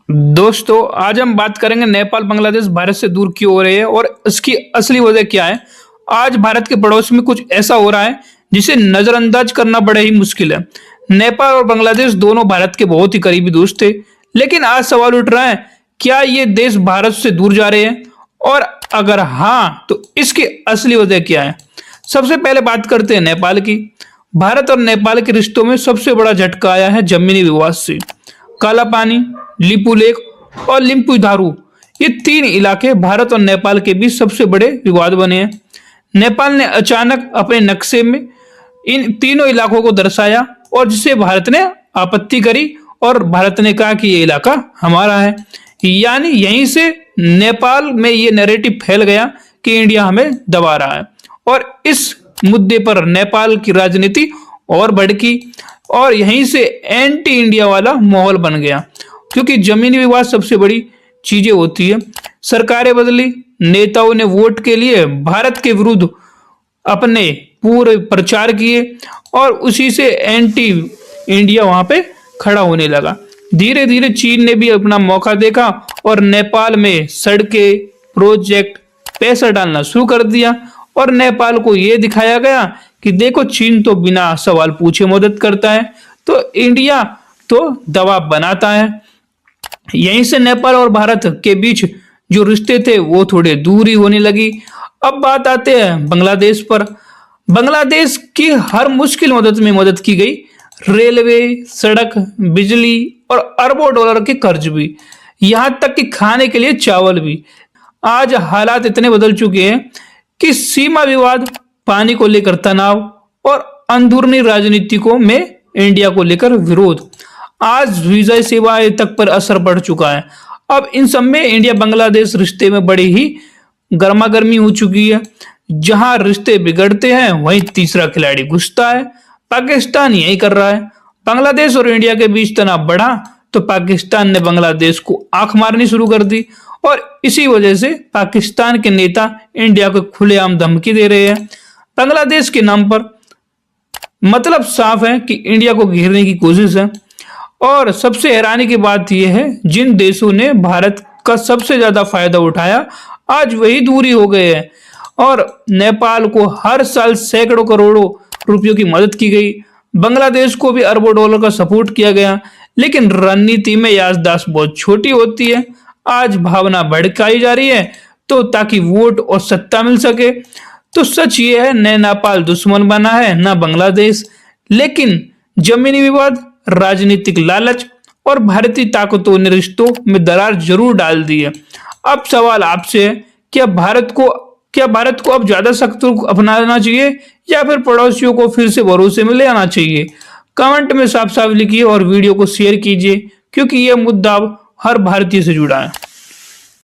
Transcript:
दोस्तों आज हम बात करेंगे नेपाल बांग्लादेश भारत से दूर क्यों हो रहे हैं और इसकी असली वजह क्या है। आज भारत के पड़ोस में कुछ ऐसा हो रहा है जिसे नजरअंदाज करना बड़ा ही मुश्किल है। नेपाल और बांग्लादेश दोनों भारत के बहुत ही करीबी दोस्त थे, लेकिन आज सवाल उठ रहा है, क्या ये देश भारत से दूर जा रहे हैं और अगर हाँ तो इसकी असली वजह क्या है। सबसे पहले बात करते हैं नेपाल की। भारत और नेपाल के रिश्तों में सबसे बड़ा झटका आया है जमीनी विवाद से। काला पानी, लिपू लेक और लिम्पुधारू, ये तीन इलाके भारत और नेपाल के बीच सबसे बड़े विवाद बने हैं। नेपाल ने अचानक अपने नक्शे में इन तीनों इलाकों को दर्शाया और जिसे भारत ने आपत्ति करी और भारत ने कहा कि ये इलाका हमारा है। यानी यहीं से नेपाल में ये नैरेटिव फैल गया कि इंडिया हमें दबा रहा है और इस मुद्दे पर नेपाल की राजनीति और भड़की और यहीं से एंटी इंडिया वाला माहौल बन गया। क्योंकि जमीनी विवाद सबसे बड़ी चीजें होती है। सरकारें बदली, नेताओं ने वोट के लिए भारत के विरुद्ध अपने पूरे प्रचार किए और उसी से एंटी इंडिया वहां पे खड़ा होने लगा। धीरे धीरे चीन ने भी अपना मौका देखा और नेपाल में सड़कें, प्रोजेक्ट, पैसा डालना शुरू कर दिया और नेपाल को यह दिखाया गया कि देखो चीन तो बिना सवाल पूछे मदद करता है, तो इंडिया तो दबाव बनाता है। यहीं से नेपाल और भारत के बीच जो रिश्ते थे वो थोड़े दूरी होने लगी। अब बात आते हैं बांग्लादेश पर। बांग्लादेश की हर मुश्किल मदद में मदद की गई। रेलवे, सड़क, बिजली और अरबों डॉलर के कर्ज भी, यहां तक कि खाने के लिए चावल भी। आज हालात इतने बदल चुके हैं कि सीमा विवाद, पानी को लेकर तनाव और अंदरूनी राजनीतिकों में इंडिया को लेकर विरोध, आज वीजा सेवाएं तक पर असर पड़ चुका है। अब इन सब में इंडिया बांग्लादेश रिश्ते में बड़ी ही गर्मा गर्मी हो चुकी है। जहां रिश्ते बिगड़ते हैं वहीं तीसरा खिलाड़ी घुसता है। पाकिस्तान यही कर रहा है। बांग्लादेश और इंडिया के बीच तनाव बढ़ा तो पाकिस्तान ने बांग्लादेश को आंख मारनी शुरू कर दी और इसी वजह से पाकिस्तान के नेता इंडिया को खुलेआम धमकी दे रहे हैं। बांग्लादेश के नाम पर मतलब साफ है कि इंडिया को घेरने की कोशिश है। और सबसे हैरानी की बात यह है, जिन देशों ने भारत का सबसे ज्यादा फायदा उठाया आज वही दूरी हो गए हैं और नेपाल को हर साल सैकड़ों करोड़ों रुपयों की मदद की गई। बांग्लादेश को भी अरबों डॉलर का सपोर्ट किया गया, लेकिन रणनीति में याददाश्त बहुत छोटी होती है। आज भावना भड़काई जा रही है तो ताकि वोट और सत्ता मिल सके। तो सच ये है, न नेपाल दुश्मन बना है न बांग्लादेश, लेकिन जमीनी विवाद, राजनीतिक लालच और भारतीय ताकतों ने रिश्तों में दरार जरूर डाल दी है। अब सवाल आपसे है, क्या भारत को अब ज्यादा सख्त रुख अपनाना चाहिए या फिर पड़ोसियों को फिर से भरोसे में ले आना चाहिए। कमेंट में साफ साफ लिखिए और वीडियो को शेयर कीजिए, क्योंकि यह मुद्दा हर भारतीय से जुड़ा है।